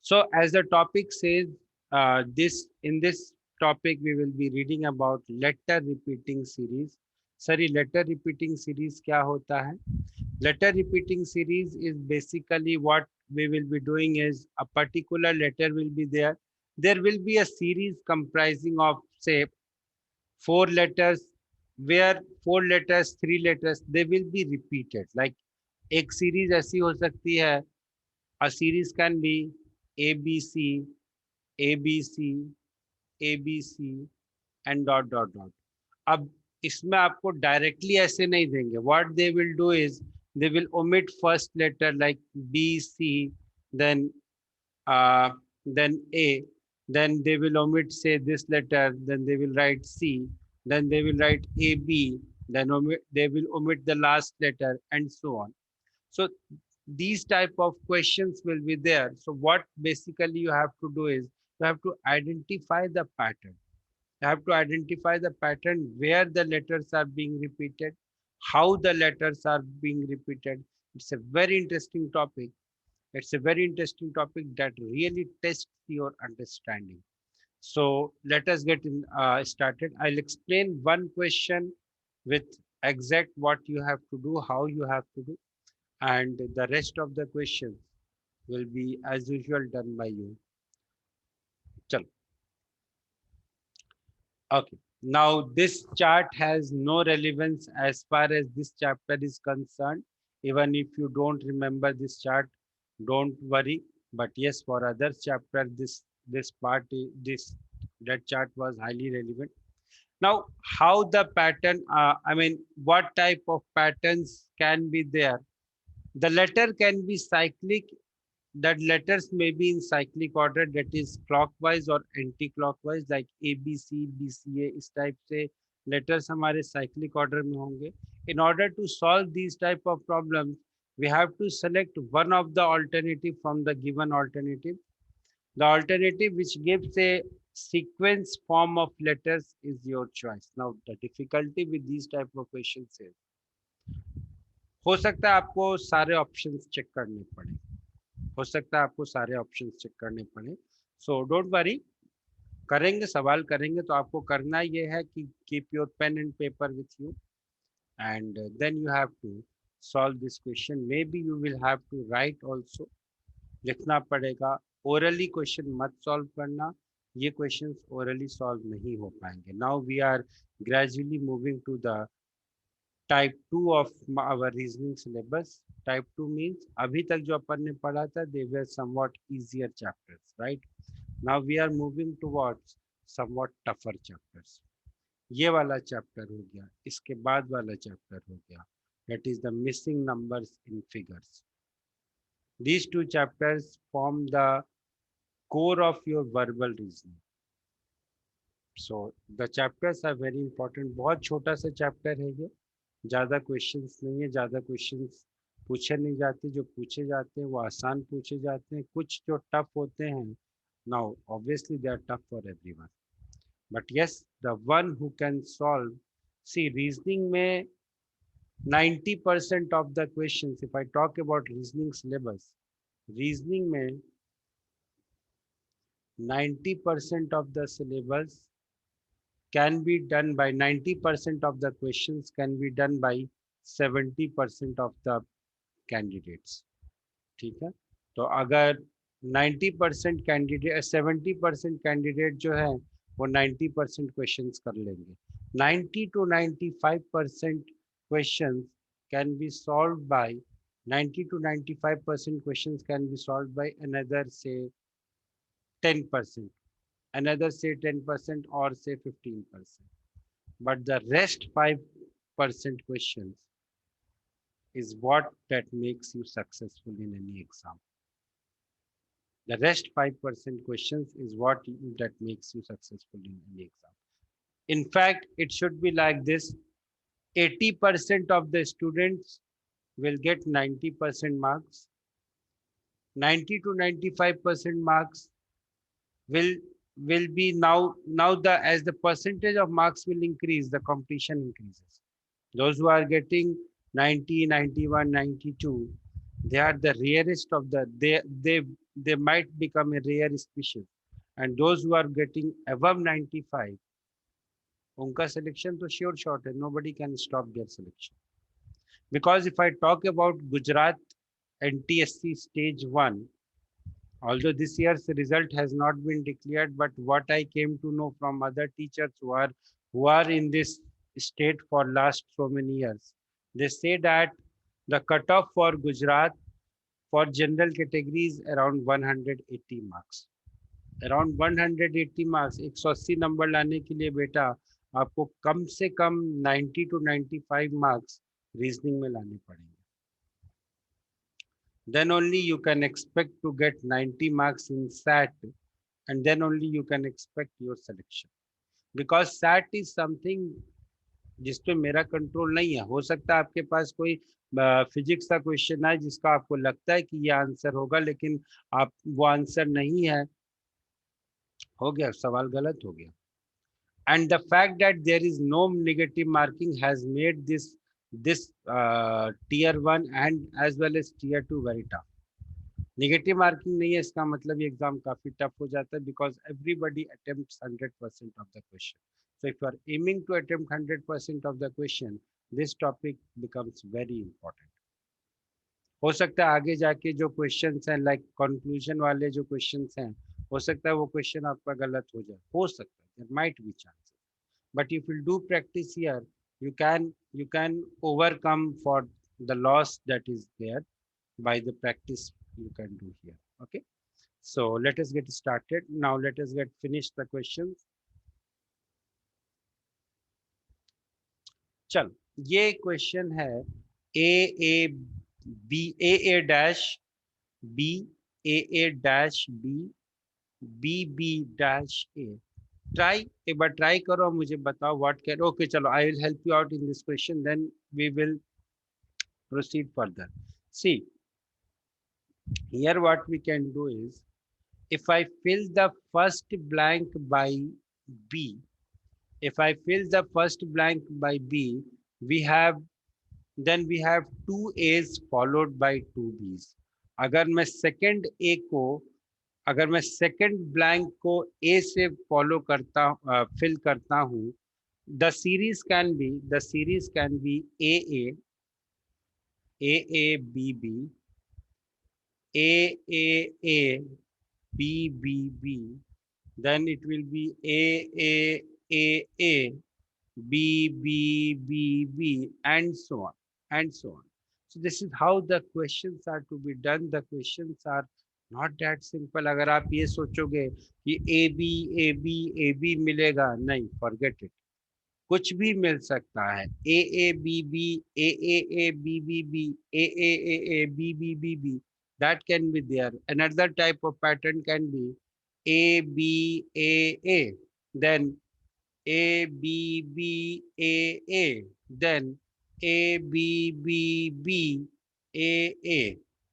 So as the topic says, this in this topic we will be reading about letter repeating series. Sorry, letter repeating series क्या होता है? Letter repeating series is basically what we will be doing is a particular letter will be there. There will be a series comprising of say four letters, where four letters, three letters, they will be repeated. Like एक series ऐसी हो सकती है, a series can be ABC, ABC, ABC and dot dot dot. अब इसमें आपको directly ऐसे नहीं देंगे. What they will do is they will omit first letter like B C, then then A, then they will omit say this letter, then they will write C, then they will write AB, then they will omit the last letter and so on. So these type of questions will be there. So what basically you have to do is you have to identify the pattern. You have to identify the pattern where the letters are being repeated, how the letters are being repeated. It's a very interesting topic. It's a very interesting topic that really tests your understanding. So let us get started. I'll explain one question with exact what you have to do, how you have to do, and the rest of the questions will be as usual done by you. Chalo. Okay. Now this chart has no relevance as far as this chapter is concerned. Even if you don't remember this chart, don't worry. But yes, for other chapter, this part this that chart was highly relevant. Now, how the pattern? I mean, what type of patterns can be there? The letter can be cyclic, that letters may be in cyclic order, that is clockwise or anti-clockwise, like ABC, BCA, इस type से letters हमारे cyclic order में होंगे. In order to solve these type of problems, we have to select one of the alternative from the given alternative. The alternative which gives a sequence form of letters is your choice. Now the difficulty with these type of questions is हो सकता है आपको सारे options check करने पड़े, हो सकता है आपको सारे ऑप्शंस चेक करने पड़े. सो डोंट वरी, करेंगे, सवाल करेंगे. तो आपको करना ये है कि keep your pen and paper with you and then you have to solve this question. Maybe you will have to write also, लिखना पड़ेगा. ओरली क्वेश्चन मत सॉल्व करना, ये क्वेश्चंस ओरली सॉल्व नहीं हो पाएंगे. Now we are gradually moving to the type 2 of our reasoning syllabus. Type 2 means अभी तक जो अपन ने पढ़ा था they were somewhat easier chapters, right. Now we are moving towards somewhat tougher chapters. ये वाला चैप्टर हो गया, इसके बाद वाला चैप्टर हो गया, that is the missing numbers in figures. These two chapters form the core of your verbal reasoning. So the chapters are very important. बहुत छोटा सा चैप्टर है ये, ज़्यादा क्वेश्चंस नहीं है, ज़्यादा क्वेश्चंस पूछे नहीं जाते. जो पूछे जाते हैं वो आसान पूछे जाते हैं. कुछ जो टफ होते हैं, now obviously they are tough for everyone, but yes, the one who can solve, see reasoning में 90% of the questions, if I talk about reasoning syllabus, reasoning में 90% of the syllabus can be done by 90% of the questions can be done by 70% of the candidates. ठीक है. तो अगर 90% candidate 70% candidate जो है वो 90% questions कर लेंगे. 90 to 95% questions can be solved by 90 to 95% questions can be solved by another say 10%, another say 10% or say 15%. But the rest 5% questions is what that makes you successful in any exam. The rest 5% questions is what that makes you successful in any exam. In fact, it should be like this: 80% of the students will get 90% marks. 90 to 95% marks will be now the as the percentage of marks will increase, the competition increases. Those who are getting 90, 91, 92, They are the rarest of the, they might become a rare species. And those who are getting above 95, उनका selection तो sure shot है. Nobody can stop their selection. Because if I talk about Gujarat NTSC stage 1, although this year's result has not been declared, but what I came to know from other teachers who are in this state for last so many years, they say that the cutoff for Gujarat for general category is around 180 marks. Around 180 marks, 180 number लाने के लिए बेटा आपको कम से कम 90 to 95 marks reasoning में लाने पड़ेंगे. Then only you can expect to get 90 marks in SAT, and then only you can expect your selection. Because SAT is something जिस पे मेरा कंट्रोल नहीं है. हो सकता है आपके पास कोई फिजिक्स का क्वेश्चन है जिसका आपको लगता है कि ये आंसर होगा, लेकिन आप वो आंसर नहीं है, हो गया, सवाल गलत हो गया. And the fact that there is no negative marking has made this tier 1 and as well as tier 2 very tough. Negative marking नहीं है इसका मतलब ये एग्जाम काफी टफ हो जाता है, because everybody attempts 100% of the question. So if you are aiming to attempt 100% of the question, this topic becomes very important. हो सकता है आगे जाके जो क्वेश्चंस हैं, लाइक कंक्लूजन वाले जो क्वेश्चंस हैं, हो सकता है वो क्वेश्चन आपका गलत हो जाए, हो सकता है, there might be chances. But if you do practice here, you can overcome for the loss that is there by the practice you can do here. Okay, so let us get started now. Let us get finish the questions. चल, ये question है a b a dash b a dash b b b dash a. Try, एक बार try करो, मुझे बताओ what can. Okay चलो, I will help you out in this question, then we will proceed further. See, here what we can do is, if I fill the first blank by b, if I fill the first blank by b, we have, then we have two a's followed by two b's. अगर मैं second ए को, अगर मैं second blank को ए से follow करता, fill करता हूँ, the series can be AA, AABB, AAA, BBB, then it will be AAAA, BBBB, and so on, and so on. So this is how the questions are to be done. The questions are not that simple. अगर आप ये सोचोगे कि AB मिलेगा, नहीं, forget it. कुछ भी मिल सकता है. AABB, AAABBB, AAABBB, that can be there. Another type of pattern can be ABAA, then ABBAA, then ABBBAA.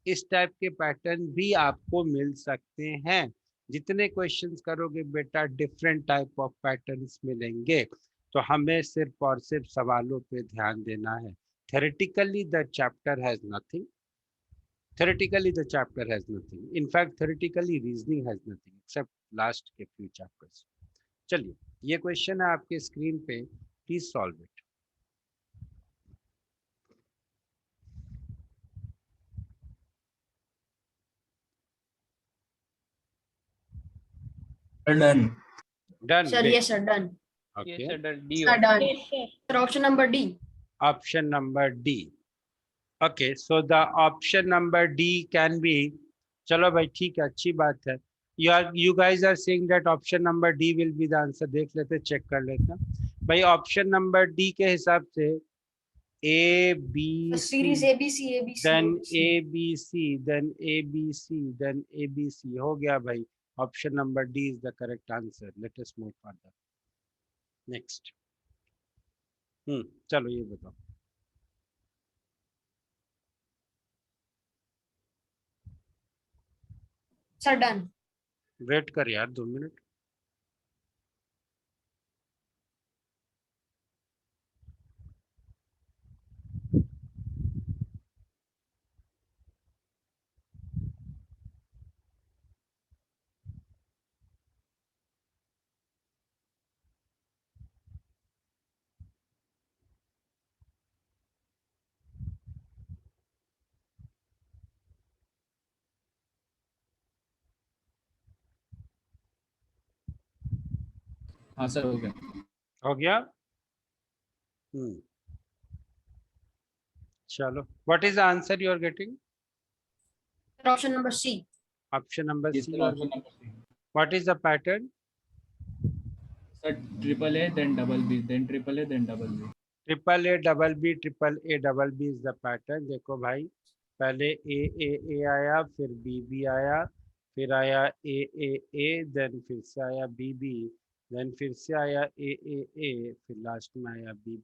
इस टाइप के पैटर्न भी आपको मिल सकते हैं. जितने क्वेश्चंस करोगे बेटा, डिफरेंट टाइप ऑफ पैटर्न्स मिलेंगे. तो हमें सिर्फ और सिर्फ सवालों पे ध्यान देना है. Theoretically the chapter has nothing. Theoretically the chapter has nothing. In fact, theoretically reasoning has nothing except last के few chapters. चलिए, ये क्वेश्चन है आपके स्क्रीन पे, please solve it. Done. Done. Sir, yes, sir, done. Okay. Yes, sir, done. D. Sir, done. Sir, option number D. Option number D. Okay, so the option number D can be. चलो भाई, ठीक है, अच्छी बात है. You guys are saying that option number D will be the answer. देख लेते, check कर लेते भाई. ऑप्शन नंबर D के हिसाब से A B Series C, ABC, ABC. then A B C, then A B C, then A B C. हो गया भाई. Option number D is the correct answer. Let us move further. Next. चलो ये बताओ. Sir, done. Wait कर यार 2 minute. हाँ sir हो गया। हो गया? चलो, what is the answer you are getting? Sir, option number C. Option number ये C sir you are option getting. Number C. What is the pattern? Sir triple A then double B then triple A then double B. Triple A double B, triple A double B is the pattern. देखो भाई, पहले ए आया, फिर B आया, फिर आया ए, then फिर से आया बी, देन फिर से आया ए, फिर लास्ट में आया B.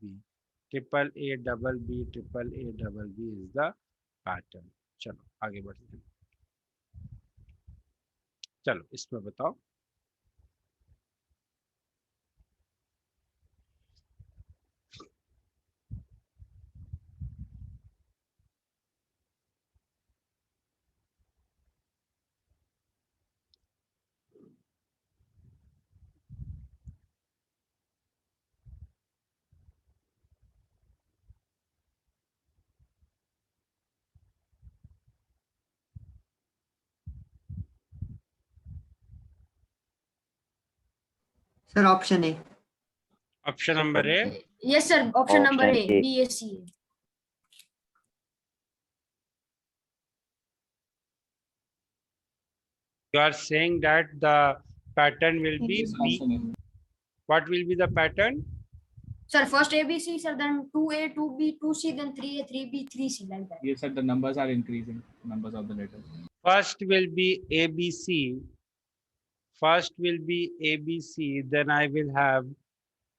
Triple A double B, triple A double B is the pattern. चलो आगे बढ़ते हैं। चलो इसमें बताओ। Sir, option A. Option number A. Yes, sir. Option number A. Option A. BAC. You are saying that the pattern will be Yes, B. option A. What will be the pattern? Sir, first ABC, sir, then 2A, 2B, 2C, then 3A, 3B, 3C, like that. Yes sir, the numbers are increasing, numbers of the letters. First will be ABC. First will be ABC. Then I will have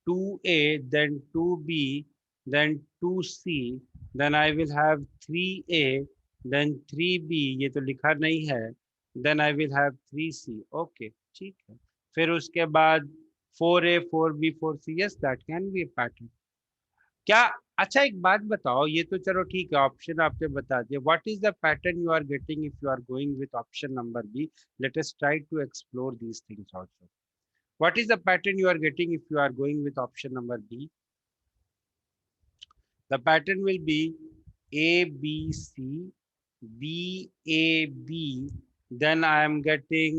2A, then 2B, then 2C. Then I will have 3A, then 3B. ये तो लिखा नहीं है. Then I will have 3C. Okay, ठीक है. फिर उसके बाद 4A, 4B, 4C. Yes, that can be a pattern. क्या? अच्छा एक बात बताओ, ये तो चलो ठीक है, ऑप्शन आपने बता दिया. What is the pattern you are getting if you are going with option number B? Let us try to explore these things also. What is the pattern you are getting if you are going with option number B? The pattern will be A B C, B A B, then I am getting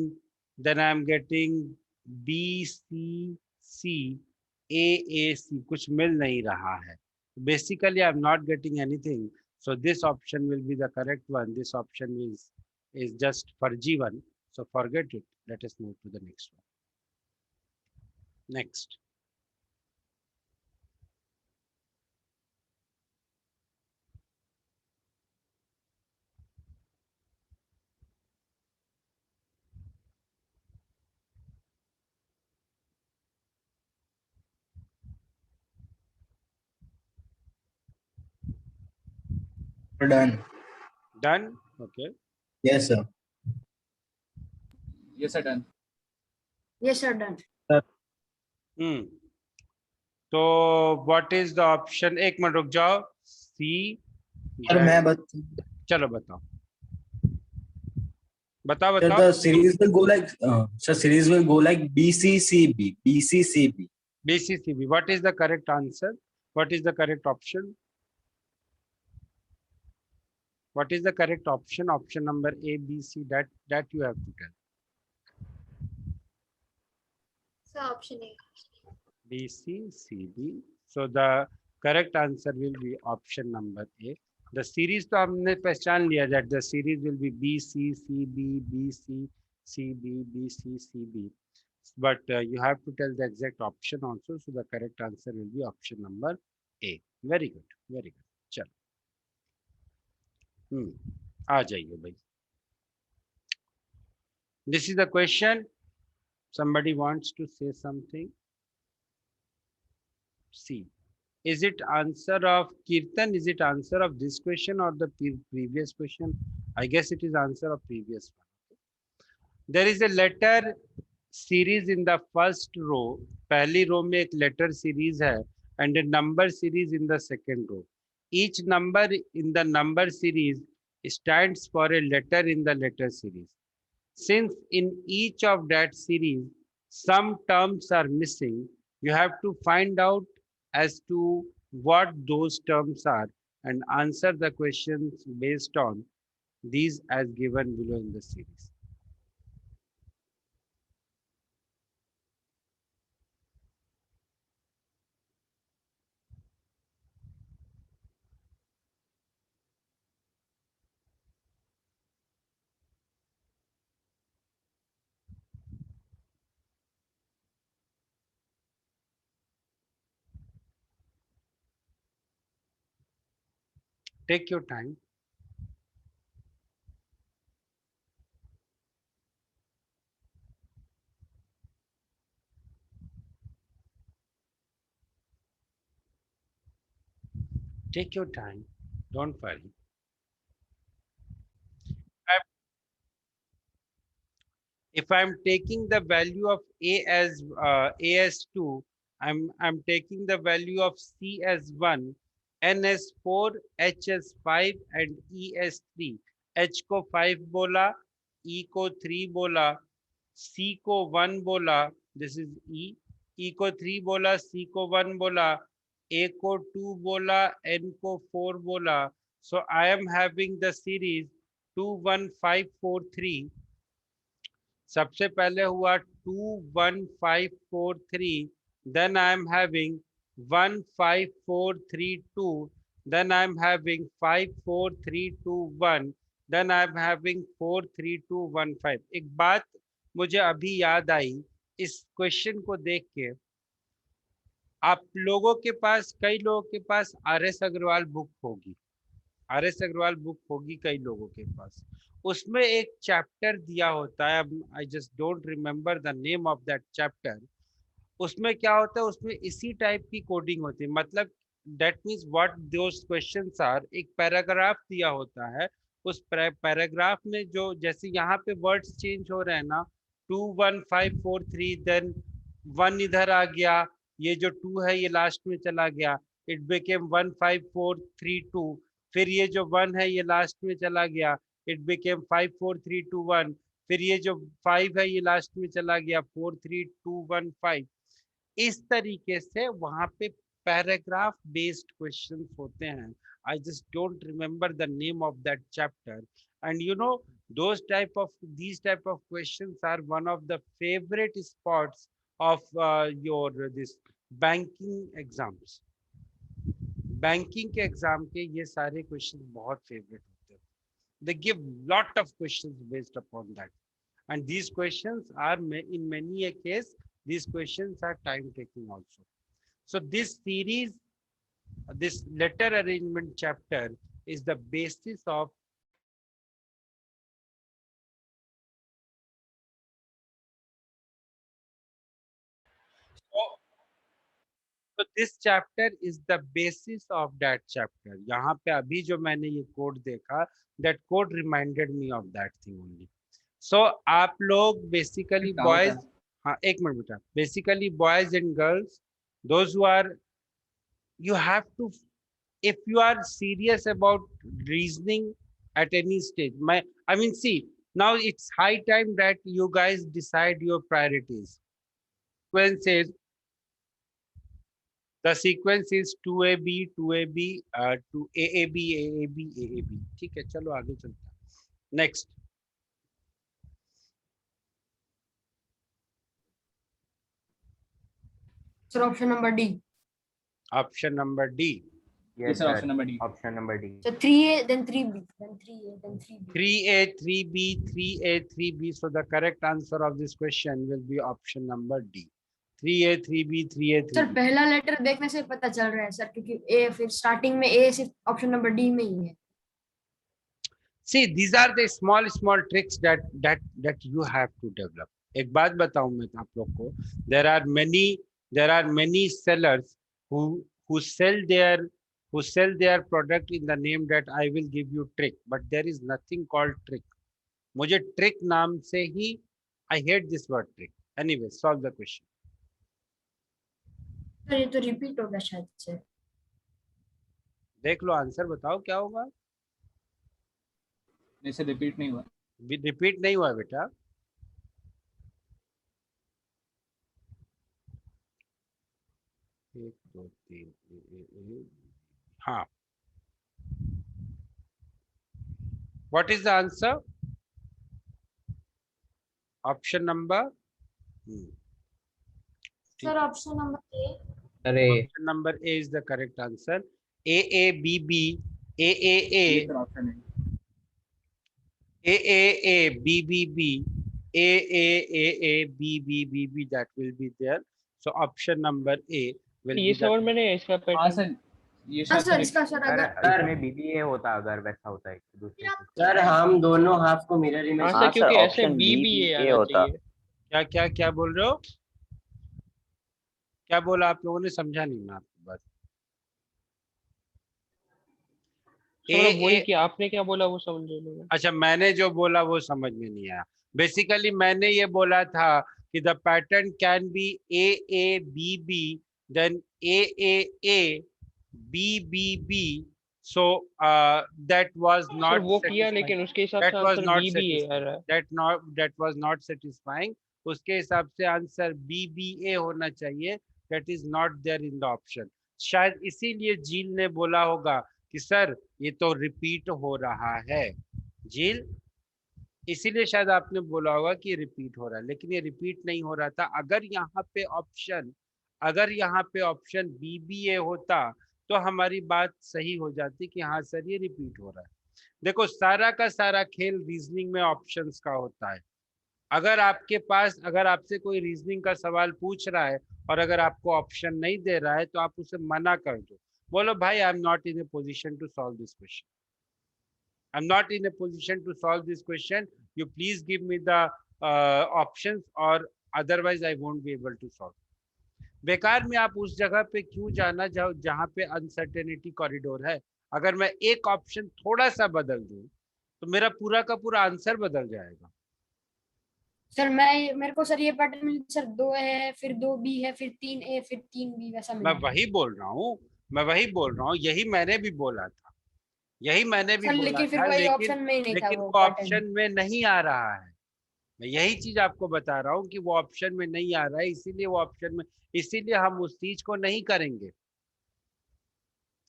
B C C, A C. कुछ मिल नहीं रहा है. Basically, I am not getting anything. So this option will be the correct one. This option is just fudgy one. So forget it. Let us move to the next one. Next. Done. Done? Okay. Yes, sir. Yes sir, done. Yes, sir, done. Hmm. So what is the option? एक minute रुक जाओ. C. Sir, मैं चलो बताओ. बताओ Sir, बताओ. the series will go like series will go like BCCB, BCCB. BCCB. What is the correct answer? What is the correct option? What is the correct option? Option number A, B, C. That you have to tell. Sir, option A. B, C, C, D. So the correct answer will be option number A. The series तो हमने पहचान लिया that the series will be B, C, C, B, B, C, C, B, B, C, C, B. But you have to tell the exact option also. So the correct answer will be option number A. Very good. Very good. चलो. आ जाइए भाई. This is the question. Somebody wants to say something. C. Is it answer of Kirtan? Is it answer of this question or the previous question? I guess it is answer of previous one. There is a letter series in the first row. पहली row में एक letter series है and a number series in the second row. Each number in the number series stands for a letter in the letter series. Since in each of that series some terms are missing, you have to find out as to what those terms are and answer the questions based on these as given below in the series. . . . . . . . . . . . . . . . . . . . . . . . . . . . . . . . . . . . . . . . . . . . . . . . . . . . . . . . . . Take your time. Take your time. Don't worry. If I'm taking the value of A as 2, I'm taking the value of C as 1, N as 4, H as 5 and E as 3. H को 5 बोला, E को 3 बोला, C को 1 बोला, this is E को 3 बोला, C को 1 बोला, A को 2 बोला, N को 4 बोला. So I am having the series 2 1 5 4 3. सबसे पहले हुआ 2 1 5 4 3, then I am having 1 5 4 3 2, then I am having 5 4 3 2 1, then I am having 4 3 2 1 5. एक बात मुझे अभी याद आई इस क्वेश्चन को देख के. आप लोगों के पास, कई लोगों के पास RS अग्रवाल बुक होगी, RS अग्रवाल बुक होगी कई लोगों के पास. उसमें एक चैप्टर दिया होता है, I just don't remember the name of that chapter. उसमें क्या होता है, उसमें इसी टाइप की कोडिंग होती है. मतलब that means what those questions are. एक पैराग्राफ दिया होता है, उस पैराग्राफ में जो, जैसे यहाँ पे वर्ड्स चेंज हो रहे हैं ना, 2 1 5 4 3, देन 1 इधर आ गया, ये जो 2 है ये लास्ट में चला गया, इट बिकेम 1 5 4 3 2. फिर ये जो 1 है ये लास्ट में चला गया, इट बिकेम 5 4 3 2 1. फिर ये जो 5 है ये लास्ट में चला गया, 4 3 2 1 5. इस तरीके से वहां पे पैराग्राफ बेस्ड क्वेश्चंस होते हैं. I just don't remember the name of that chapter. And you know these type of questions are one of the favorite spots of your this banking exams. Banking के exam के ये सारे question बहुत favourite होते हैं. They give lot of questions based upon that, and these questions are in many a case these questions are time taking also. So this series, this letter arrangement chapter is the basis of so this chapter is the basis of that chapter. यहाँ पे अभी जो मैंने ये code देखा, that code reminded me of that thing only. So आप लोग basically boys, हाँ एक मिनट बेटा, basically boys and girls, those who are, you have to, if you are serious about reasoning at any stage, I mean see, now it's high time that you guys decide your priorities. When says the sequence is 2AB, 2AB, to AAB, AAB, AAB. ठीक है, चलो आगे चलते हैं. Next. Sir, option number D. Option number D. Yes, sir. Option number D. Option number D. So 3A, then 3B, then 3A, then 3B. 3A, 3B, 3A, 3B. So the correct answer of this question will be option number D. 3A, 3B, 3A, 3B. Sir पहला letter देखने से पता चल रहा है sir, क्योंकि A फिर starting में A सिर्फ ऑप्शन नंबर D में ही है. See, these are the small tricks that you have to develop. एक बात बताऊं मैं आप लोग को, there are many sellers who sell their product in the name that I will give you trick, but there is nothing called trick. मुझे trick नाम से ही, I hate this word trick. Anyway, solve the question. Sir ये तो repeat होगा शायद से. देख लो answer, बताओ क्या होगा. नहीं सर, रिपीट नहीं हुआ. रिपीट नहीं हुआ बेटा. एक दो तीन, हाँ. What is the answer? Option number? Sir option number A. अरे Option number A is the correct answer. AABB, AAA, sir option है. AAA, BBB, AAA, BBB, that will be there. So option number A will ये be the, सवाल मैंने इसका हाँ pattern sir, ये हाँ शायद सर, इसका सर सर अगर इसमें बीबीए होता अगर वैसा होता है दूसरे से। सर हम दोनों हाफ को मिरर इमेज। हाँ हाँ सर, क्योंकि सर, ऐसे option बी B भी भी ए A आना होता। चाहिए। क्या क्या क्या बोल रहे हो? क्या बोला आप लोगों ने? समझा नहीं मैं आपकी बात। तो मतलब ए वही कि आपने क्या बोला वो समझ लो। अच्छा, मैंने जो बोला वो समझ में नहीं आया। बेसिकली मैंने ये बोला था कि the pattern can be A A B B then A A A B B B, so that was sir not वो किया, satisfying. लेकिन उसके हिसाब That से was आंसर not बी भी ए आ satisfying. रहा है। That was not satisfying. उसके हिसाब से आंसर बी बी ए होना चाहिए. That is not there in the option. शायद इसीलिए झील ने बोला होगा कि सर ये तो रिपीट हो रहा है। झील, इसीलिए शायद आपने बोला होगा कि रिपीट हो रहा है, लेकिन ये रिपीट नहीं हो रहा था। अगर यहाँ पे ऑप्शन बी बी ए होता तो हमारी बात सही हो जाती कि हाँ सर ये रिपीट हो रहा है। देखो, सारा का सारा खेल रीजनिंग में ऑप्शंस का होता है। अगर आपसे कोई रीजनिंग का सवाल पूछ रहा है और अगर आपको ऑप्शन नहीं दे रहा है तो आप उसे मना कर दो। बोलो भाई, I am not in a position to solve this question, I am not in a position to solve this question, you please give me the options और otherwise I won't be able to solve. बेकार में आप उस जगह पे क्यों जाना जहाँ पे अनसर्टेनिटी कॉरिडोर है। अगर मैं एक ऑप्शन थोड़ा सा बदल दूं तो मेरा पूरा का पूरा आंसर बदल जाएगा। सर मेरे को सर ये पैटर्न मिल सर 2 है, फिर 2 बी है, फिर 3 ए, फिर 3 बी, वैसा मैं मिला। वही बोल रहा हूँ, यही मैंने भी बोला था, सर लेकिन फिर वही ऑप्शन में ही नहीं था लेकिन वो वो पैटर्न। ऑप्शन में नहीं आ रहा है। मैं यही चीज आपको बता रहा हूँ कि वो ऑप्शन में नहीं आ रहा है, इसीलिए हम उस चीज को नहीं करेंगे।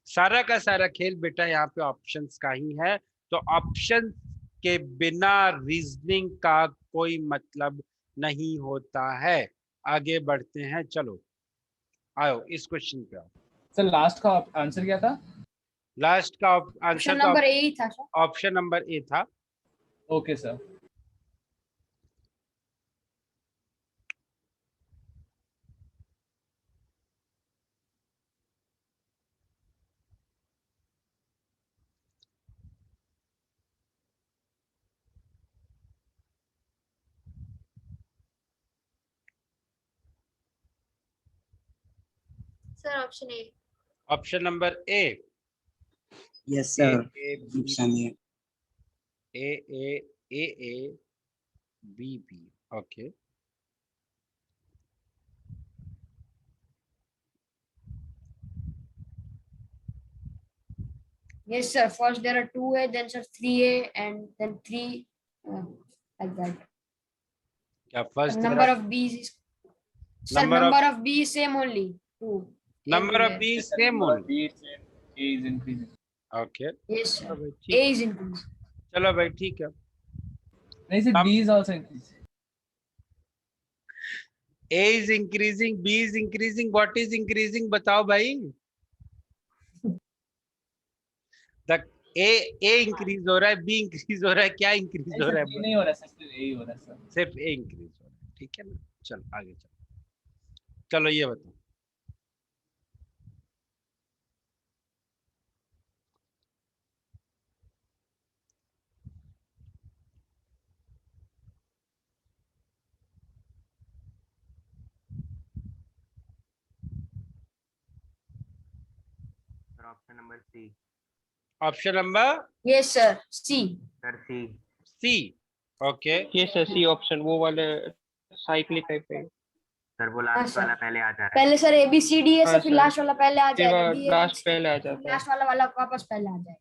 सारा का सारा खेल बेटा यहाँ पे ऑप्शंस का ही है, तो ऑप्शन के बिना रीजनिंग का कोई मतलब नहीं होता है। आगे बढ़ते हैं, चलो आओ इस क्वेश्चन पे आओ। सर लास्ट का आंसर क्या था? लास्ट का ऑप्शन आंसर नंबर ए ही था सर। ऑप्शन नंबर ए था। Okay sir. Sir option A. Option number A. Yes, sir. A Option A. A B B. Okay, Yes sir, first there are 2A, then sir 3A, and then 3 like that. क्या first Number of B's is sir, number of B is same only 2. Number of B same only. A is increasing. Okay, Yes sir, चलो भाई A ठीक, is increasing. चलो भाई ठीक है। नहीं sir, B is also increasing. A is increasing, B is increasing, what is increasing बताओ भाई। तक A इंक्रीज हो रहा है, B इंक्रीज हो रहा है, क्या इंक्रीज हो रहा B है? नहीं हो रहा सर, सिर्फ A ही हो रहा है सर। सिर्फ A इंक्रीज हो रहा है, ठीक है ना। चलो आगे चलो, चलो ये बताओ। Sir option number C. Option number Yes sir, C. Sir C. C. Okay, ये सर सी ऑप्शन, वो वाले साइक्लिक टाइप है। सर वो हाँ, लास्ट सर। वाला पहले आ जा रहा है। पहले sir A B C D है हाँ, सर, फिर सर। लास्ट वाला पहले आ फिर जाएगा, D A last B C, पहले आ जाता है। लास्ट वाला वापस पहले आ जाएगा।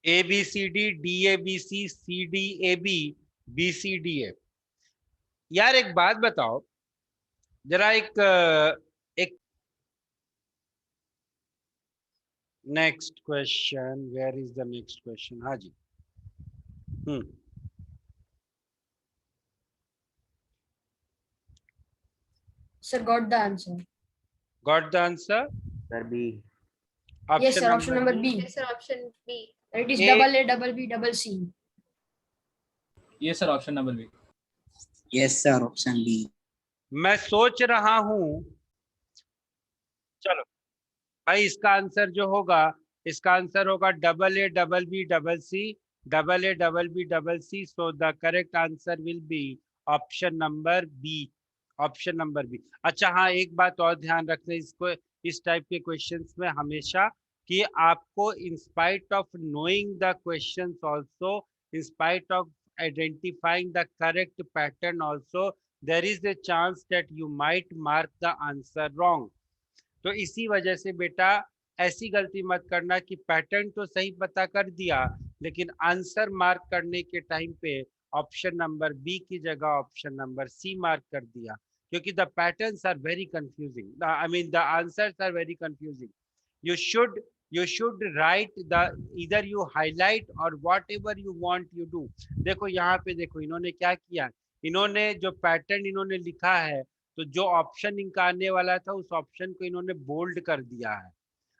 A B C D, D A B C D A B C D A. यार एक बात बताओ जरा, एक next question, where is the next question? हाँ जी, Sir got the answer. Got the answer. Sir B. Yes sir, option number B. Yes, sir option B. It is A- double A, double B, double C. Yes sir, option number B. Yes, sir. Option B. मैं सोच रहा हूं, चलो भाई इसका answer जो होगा, इसका आंसर होगा double A double B double C, double A double B double C. So the correct answer will be option number B, option number B. अच्छा हाँ, एक बात और ध्यान रखना इसको, इस टाइप के क्वेश्चंस में हमेशा, कि आपको in spite of knowing the questions also, in spite of identifying the correct pattern also, there is a chance that you might mark the answer wrong. तो इसी वजह से बेटा ऐसी गलती मत करना कि पैटर्न तो सही पता कर दिया, लेकिन आंसर मार्क करने के टाइम पे ऑप्शन नंबर बी की जगह ऑप्शन नंबर सी मार्क कर दिया, क्योंकि the patterns are very confusing, I mean the answers are very confusing. You should write the, either you highlight or whatever you want you do. देखो यहाँ पे देखो इन्होंने क्या किया, इन्होंने जो पैटर्न इन्होंने लिखा है, तो जो ऑप्शन इनका आने वाला था उस ऑप्शन को इन्होंने बोल्ड कर दिया है.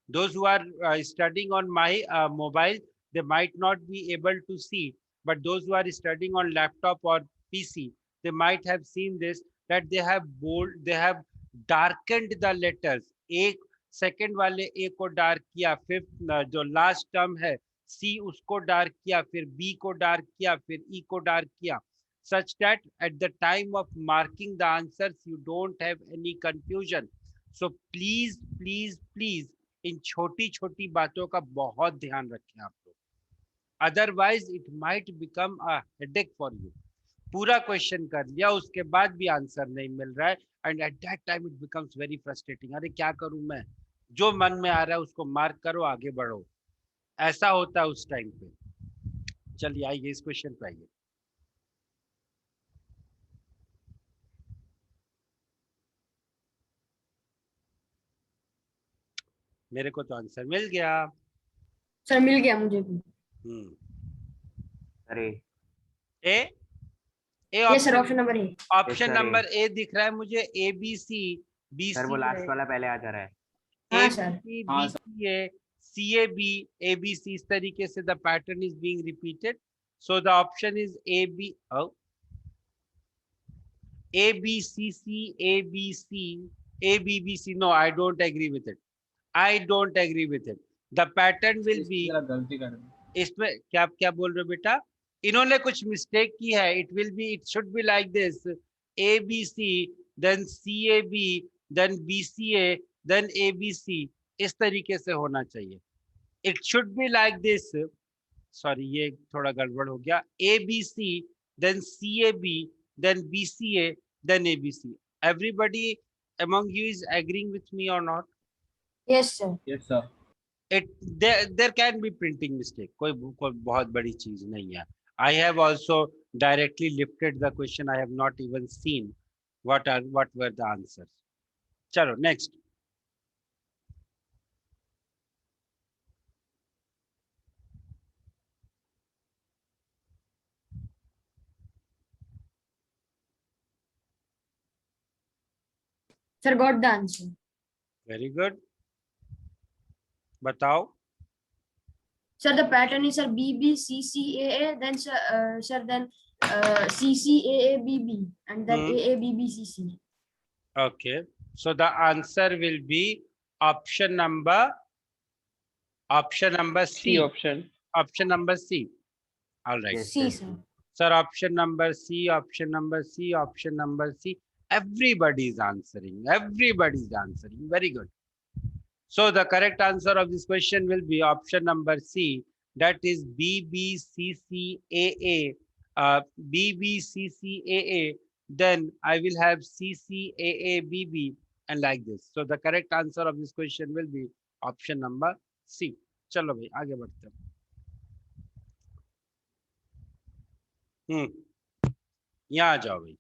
Those who are studying on my mobile, they might not be able to see, but those who are studying on laptop or PC, they might have seen this, that they have darkened the letters. एक second वाले ए को dark किया, fifth जो last term है सी उसको dark किया, फिर B को डार्क किया, फिर ई को डार्क किया, such that at the time of marking the answers you don't have any confusion. So please please please इन छोटी छोटी बातों का बहुत ध्यान रखें आप लोग, otherwise it might become a headache for you. पूरा क्वेश्चन कर लिया, उसके बाद भी आंसर नहीं मिल रहा है, and at that time it becomes very frustrating. अरे क्या करूं मैं, जो मन में आ रहा है उसको मार्क करो, आगे बढ़ो, ऐसा होता है उस टाइम पे. चलिए आइए इस क्वेश्चन पे आइए. मेरे को तो आंसर मिल गया. सर मिल गया मुझे भी. अरे A yes sir, option number A. Option number A दिख रहा है मुझे, A B C B sir वो लास्ट वाला पहले आ जा रहा है. हाँ सर. हाँ, सी A B, A B C, इस तरीके से the pattern is being repeated. So the option is A B, A B C C, A B C, A B B C. No, I don't agree with it, I don't agree with it. The pattern will be, गलती कर इसमें क्या क्या बोल रहे हो बेटा, इन्होंने कुछ मिस्टेक की है. It will be, it should be like this, A B C, then C A B, then B C A, then A B C. इस तरीके से होना चाहिए. It should be like this, sorry ये थोड़ा गड़बड़ हो गया, A B C, then C A B, then B C A, then A B C. Everybody among you is agreeing with me or not? Yes sir. Yes sir. It there can be printing mistake, कोई बहुत बड़ी चीज नहीं है. I have also directly lifted the question, I have not even seen what were the answers. चलो next. Sir got the answer. Very good. बताओ. Sir, the pattern is sir BBCCAA, then sir then CCAABB, and then AABBCC. Okay, so the answer will be option number C. C option. Option number C. All right. Yes, C yes. sir. Sir, option number C, option number C, option number C. Everybody is answering. Everybody is answering. Very good. So the correct answer of this question will be option number C. That is BBCCAA. BBCCAA. Then I will have CCAABB and like this. So the correct answer of this question will be option number C. चलो भाई आगे बढ़ते हैं. यहाँ आ जाओ भाई.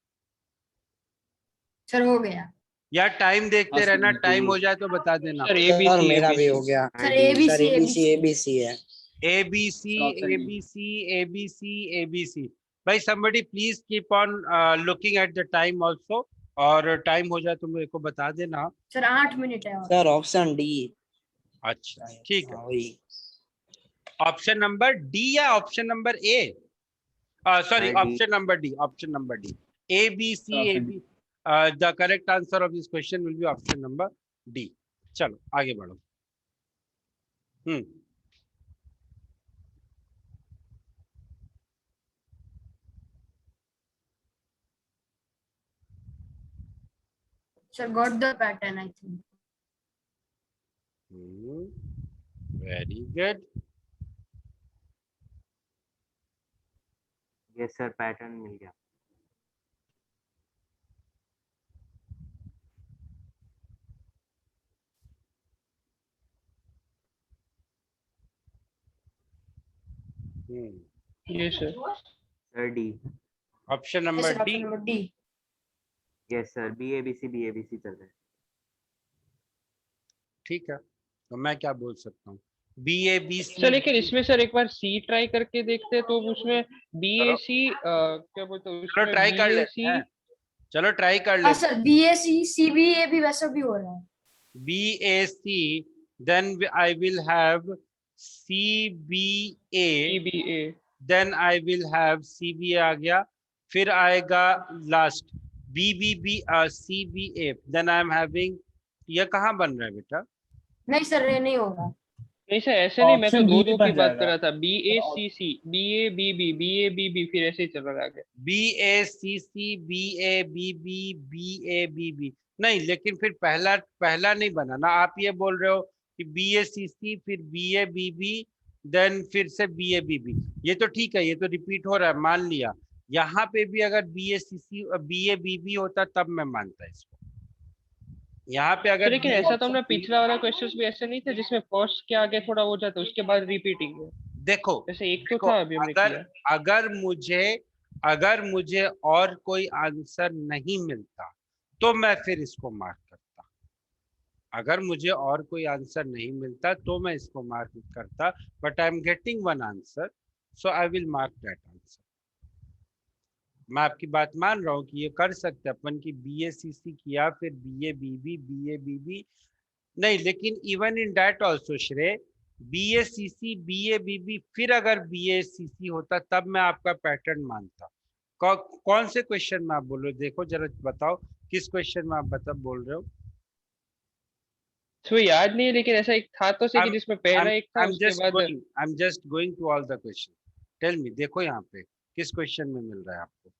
Sir हो गया. यार टाइम देखते रहना, टाइम हो जाए तो बता देना. सर ABC मेरा भी हो गया. सर ABC ABC है. ABC, ABC, ABC, ABC. भाई somebody please keep on looking at the time also. और टाइम हो जाए तो मेरे को बता देना. सर 8 मिनट है. Sir option D. अच्छा ठीक है. वही. ऑप्शन नंबर डी या option number A? Sorry, option number D. Option number D. A B C A B. The correct answer of this question will be option number D. चलो आगे बढ़ो। Sir, got the pattern, I think. Very good. Yes sir, pattern मिल गया। Yes sir. Sir D. Option Yes, number sir, D. option number D. Yes sir, B A B C चल रहा है। ठीक है, तो मैं क्या बोल सकता हूँ, B A B C. Sir लेकिन इसमें सर एक बार सी ट्राई करके देखते तो उसमें बी ए सी क्या बोलते हैं चलो ट्राई कर लेते हैं, चलो ट्राई कर हाँ लेते सर, BAC CBA भी वैसा भी हो रहा है। B A C, then I will have C B A, CBA then I will have C B A आ गया, फिर आएगा last B B B C B A, then I am having, ये कहाँ बन रहा है बेटा? नहीं सर, ये नहीं होगा। नहीं सर ऐसे नहीं, मैं तो Option दो B दो बन की बात जाएगा। कर रहा था, B A C C B A B B B A B B फिर ऐसे ही चल रहा है आगे। B A C C B A B B B A B B, नहीं लेकिन फिर पहला नहीं बना ना, आप ये बोल रहे हो कि बी ए सी सी फिर B A B B then फिर से बी ए बी बी, ये तो ठीक है, ये तो रिपीट हो रहा है, मान लिया। यहाँ पे भी अगर B A C C B A B B होता तब मैं मानता इसको। यहाँ पे तो अगर लेकिन B- ऐसा तो हमने पिछला वाला क्वेश्चंस भी ऐसे नहीं था जिसमें फर्स्ट के आगे थोड़ा हो जाता उसके बाद रिपीटिंग है, देखो जैसे एक तो देखो, था अभी हमने अगर किया। अगर मुझे और कोई आंसर नहीं मिलता तो मैं फिर इसको मार्क करता, अगर मुझे और कोई आंसर नहीं मिलता तो मैं इसको मार्क करता, but I am getting one answer, so I will mark that answer. मैं आपकी बात मान रहा हूँ कि ये कर सकते अपन की बी ए सी सी किया फिर बी ए बी बी, नहीं लेकिन इवन इन दैट ऑल्सो श्रेय, B A C C B A B B फिर अगर बी ए सी सी होता तब मैं आपका पैटर्न मानता। कौन से क्वेश्चन में आप बोल रहे हो, देखो जरा बताओ किस क्वेश्चन में आप बोल रहे हो? तो याद नहीं है लेकिन ऐसा एक था तो सही कि जिसमें पहला एक था उसके बाद I am just going to all the question, tell me, देखो यहाँ पे किस क्वेश्चन में मिल रहा है आपको?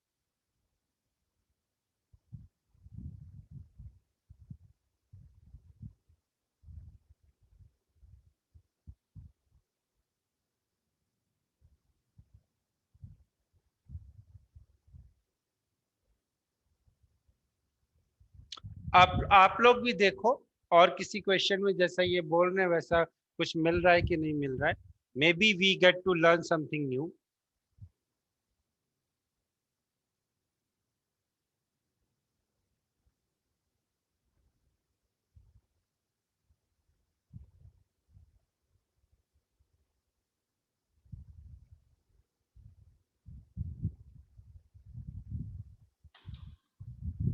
आप लोग भी देखो, और किसी क्वेश्चन में जैसा ये बोल रहे हैं वैसा कुछ मिल रहा है कि नहीं मिल रहा है? Maybe we get to learn something new.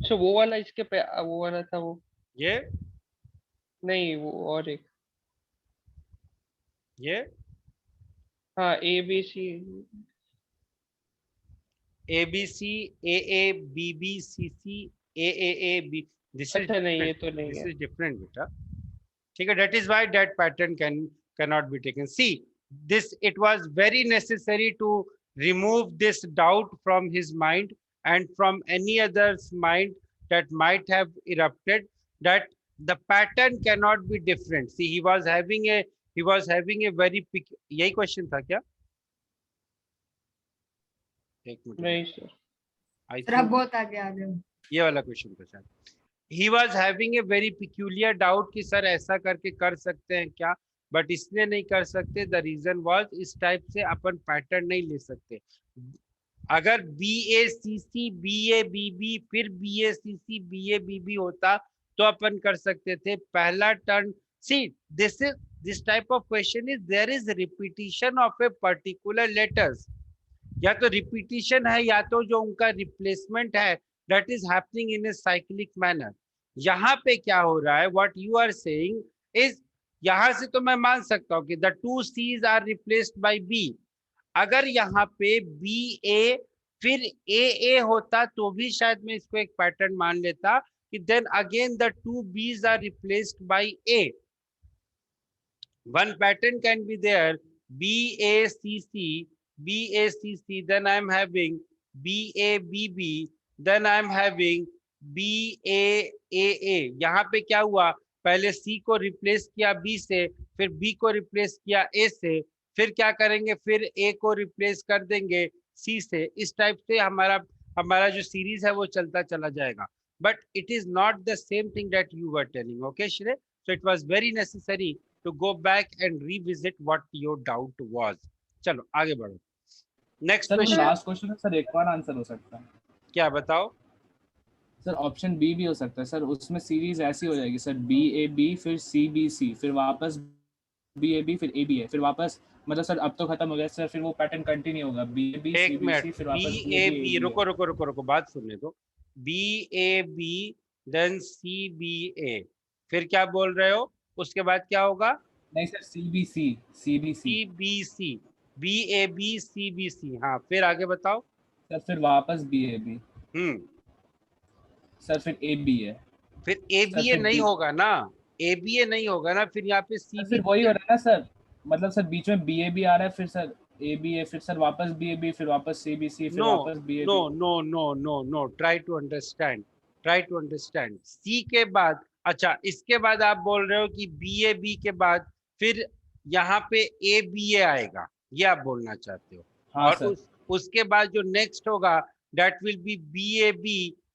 तो वो वाला इसके पे वो वाला था वो ये नहीं वो और एक ये हाँ A B C A B B C C A B, this is अच्छा नहीं ये तो नहीं this है। is different beta, ठीक है, that is why that pattern cannot be taken. See, this it was very necessary to remove this doubt from his mind and from any other's mind that might have erupted, that the pattern cannot be different. See, he was having a very यही question था क्या? एक minute, नहीं sir I sir आप think बहुत आगे आ गए हो। ये वाला क्वेश्चन था शायद। He was having a very peculiar doubt कि सर ऐसा करके कर सकते हैं क्या, बट इसलिए नहीं कर सकते, द रीजन वाज इस टाइप से अपन पैटर्न नहीं ले सकते। अगर B A C C B A B B फिर B A C C B A B B होता तो अपन कर सकते थे पहला turn. See this type of question is there is repetition of a particular letters, या तो रिपीटिशन है या तो जो उनका रिप्लेसमेंट है that is happening in a cyclic manner। यहाँ पे क्या हो रहा है, what you are saying is, यहाँ से तो मैं मान सकता हूँ कि the two C's are replaced by B। अगर यहाँ पे B A फिर ए होता तो भी शायद मैं इसको एक पैटर्न मान लेता कि then again the two Bs are replaced by A. One pattern can be there, BACC, BACC, then I am having BABB, then I am having BAAA. यहाँ पे क्या हुआ, पहले C को रिप्लेस किया B से, फिर B को रिप्लेस किया A से, फिर क्या करेंगे, फिर A को रिप्लेस कर देंगे C से. इस टाइप से हमारा जो सीरीज है वो चलता चला जाएगा. But it is not the same thing that you were telling, okay Shreya? So it was very necessary to go back and revisit what your doubt was. चलो आगे बढ़ो. Next sir question. Last question है sir, एक बार answer हो सकता है क्या बताओ? सर. ऑप्शन बी भी हो सकता है सर. उसमें सीरीज ऐसी हो जाएगी सर, BAB फिर CBC फिर वापस BAB फिर ABA फिर वापस, मतलब सर अब तो खत्म हो गया सर, फिर वो पैटर्न कंटिन्यू होगा, BAB एक CBC मिनट, फिर वापस BAB, रुको बात सुनने दो. BAB then CBA, फिर क्या बोल रहे हो, उसके बाद क्या होगा? नहीं sir, CBC CBC, BAB CBC. हाँ फिर आगे बताओ. सर फिर वापस BAB सर फिर ABA फिर ABA फिर नहीं B- होगा ना, ABA नहीं होगा ना, फिर यहाँ पे सर CB. फिर वही हो रहा है ना सर, मतलब सर बीच में BAB आ रहा है, फिर सर ABA फिर सर वापस BAB फिर वापस CBC फिर वापस BAB. No. Try to understand. C के बाद, अच्छा इसके बाद आप बोल रहे हो कि BAB के बाद फिर यहाँ पे ABA आएगा, ये आप बोलना चाहते हो. हाँ और सर. उसके बाद जो नेक्स्ट होगा that will be BAB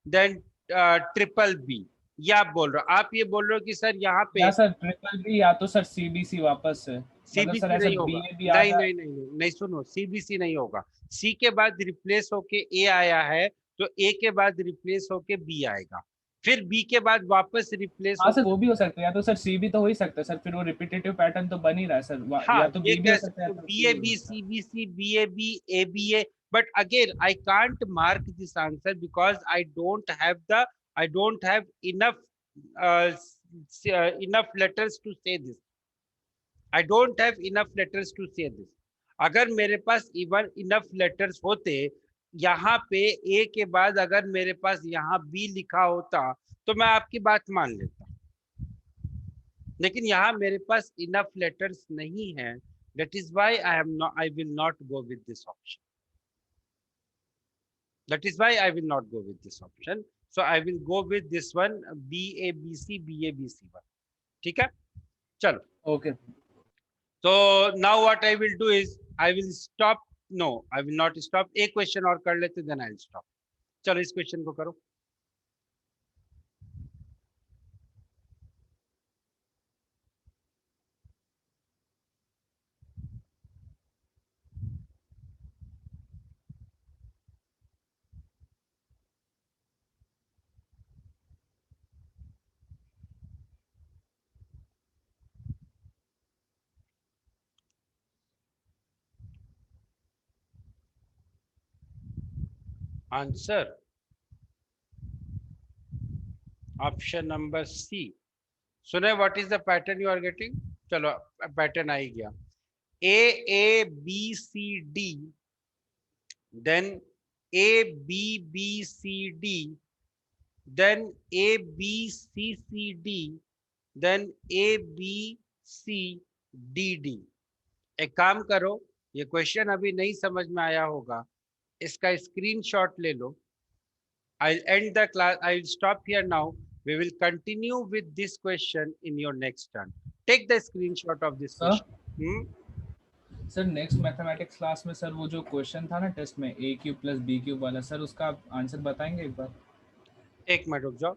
then triple B, ये आप बोल रहे हो. आप ये बोल रहे हो कि सर यहाँ पे या सर ट्रिपल बी या तो सर CBC वापस से, मतलब CBC सर ऐसा नहीं होगा. BAB आ रहा है. नहीं सुनो, CBC नहीं होगा. C के बाद रिप्लेस होके A आया है, तो A के बाद रिप्लेस होके B आएगा, फिर B के बाद वापस रिप्लेस. हाँ सर वो भी हो सकता है, या तो सर CB तो हो ही सकता है सर, फिर वो रिपीटेटिव पैटर्न तो बन ही रहा है सर. हाँ, या तो ये B भी हो कह सकता है, सकते हो BAB CBC BAB ABA, but again I can't mark this answer because I don't have enough enough letters to say this. I don't have enough letters to say this. अगर मेरे पास even enough letters होते, यहाँ पे A के बाद अगर मेरे पास यहाँ B लिखा होता तो मैं आपकी बात मान लेता, लेकिन यहाँ मेरे पास enough letters नहीं है. That is why I will not go with this option. So I will go with this one, BABC BABC1. ठीक है, चलो. Okay. So now what I will do is I will stop. No, I will not stop. एक question और कर लेते, then I'll stop. चलो इस question को करो. Answer option number C. सुने, what is the pattern you are getting? चलो पैटर्न आ ही गया. AABCD, then ABBCD, then ABCCD, then ABCDD. एक काम करो, ये क्वेश्चन अभी नहीं समझ में आया होगा, इसका स्क्रीनशॉट ले लो. I'll end the class. I'll stop here now. We will continue with this question in your next turn. Take the screenshot of this question. Sir next mathematics class में सर वो जो क्वेश्चन था ना test में A³ + B³ वाला, sir उसका answer बताएंगे एक बार? एक मिनट रुक जाओ.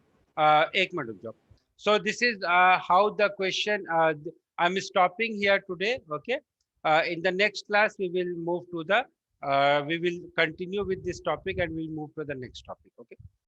So this is how the question. I'm stopping here today. Okay. In the next class we will move to the. We will continue with this topic and we'll move to the next topic.